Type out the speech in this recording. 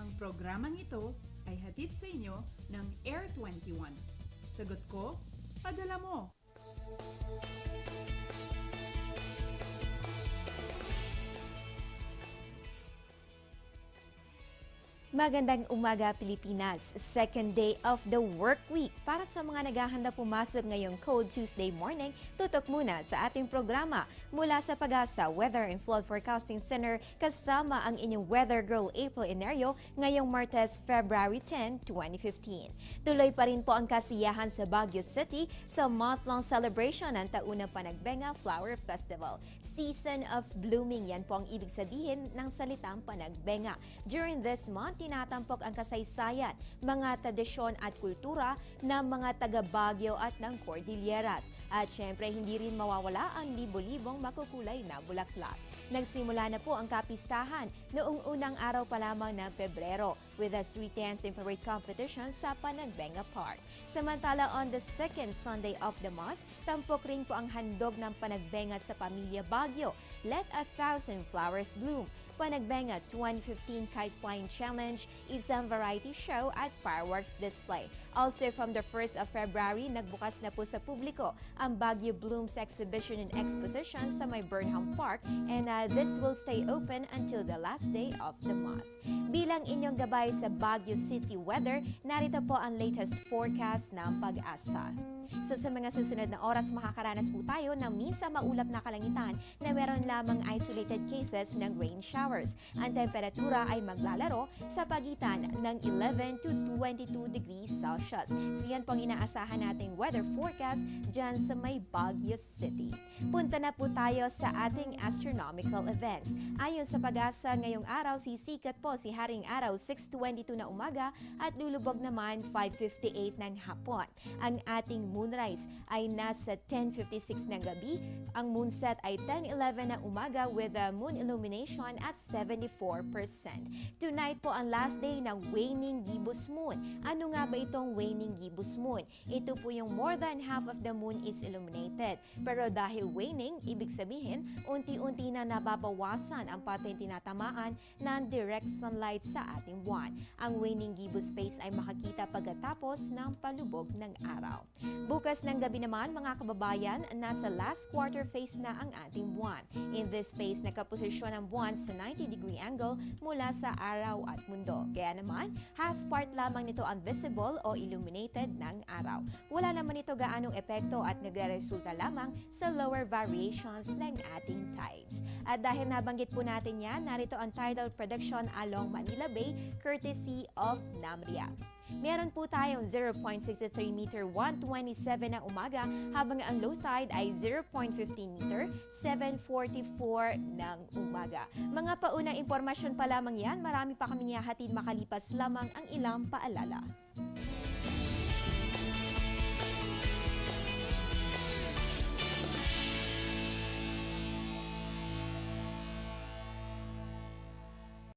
Ang programang ito ay hatid sa inyo ng Air 21. Sagot ko, padala mo! Magandang umaga, Pilipinas! Second day of the work week. Para sa mga naghahanda pumasok ngayong Cold Tuesday morning, tutok muna sa ating programa mula sa Pag-asa Weather and Flood Forecasting Center kasama ang inyong Weather Girl April Enerio ngayong Martes, February 10, 2015. Tuloy pa rin po ang kasiyahan sa Baguio City sa month-long celebration ng Taunang Panagbenga Flower Festival. Season of blooming, yan po ang ibig sabihin ng salitang panagbenga. During this month, tinatampok ang kasaysayan, mga tradisyon at kultura ng mga taga-Baguio at ng Cordilleras. At syempre, hindi rin mawawala ang libo-libong makukulay na bulaklak. Nagsimula na po ang kapistahan noong unang araw pa lamang ng Pebrero with a street dance and parade competition sa Panagbenga Park. Samantala, on the second Sunday of the month, tampok rin po ang handog ng Panagbenga sa Pamilya Baguio. Let 1,000 flowers bloom. Panagbenga 2015 Kite Flying Challenge, isang variety show at fireworks display. Also from the 1st of February, nagbukas na po sa publiko ang Baguio Blooms Exhibition and Exposition sa may Burnham Park, and this will stay open until the last day of the month. Bilang inyong gabay sa Baguio City weather, narito po ang latest forecast ng Pag-asa. So sa mga susunod na oras, makakaranas po tayo ng minsan maulap na kalangitan na meron lamang isolated cases ng rain showers. Ang temperatura ay maglalaro sa pagitan ng 11 to 22 degrees Celsius. So yan pong inaasahan nating weather forecast dyan sa may Baguio City. Punta na po tayo sa ating astronomical events. Ayon sa Pag-asa, ngayong araw sisikat po si Haring Araw 6:22 na umaga at lulubog naman 5:58 ng hapon. Ang ating moonrise ay nasa 10:56 ng gabi. Ang moonset ay 10:11 ng umaga with a moon illumination at 74%. Tonight po ang last day ng waning gibbous moon. Ano nga ba itong waning gibbous moon? Ito po yung more than half of the moon is illuminated. Pero dahil waning, ibig sabihin, unti-unti na nababawasan ang pating tinatamaan ng direct sunlight sa ating buwan. Ang waning gibbous phase ay makikita pagkatapos ng palubog ng araw. Bukas ng gabi naman, mga kababayan, nasa last quarter phase na ang ating buwan. In this phase, nakaposisyon ang buwan sa 90-degree angle mula sa araw at mundo. Kaya naman, half part lamang nito ang visible o illuminated ng araw. Wala naman ito gaanong epekto at nagreresulta lamang sa lower variations ng ating tides. At dahil nabanggit po natin yan, narito ang tidal prediction along Manila Bay courtesy of NAMRIA. Meron po tayong 0.63 meter 1:27 ng umaga, habang ang low tide ay 0.15 meter 7:44 ng umaga. Mga paunang impormasyon pa lamang yan, marami pa kami niyahatid makalipas lamang ang ilang paalala.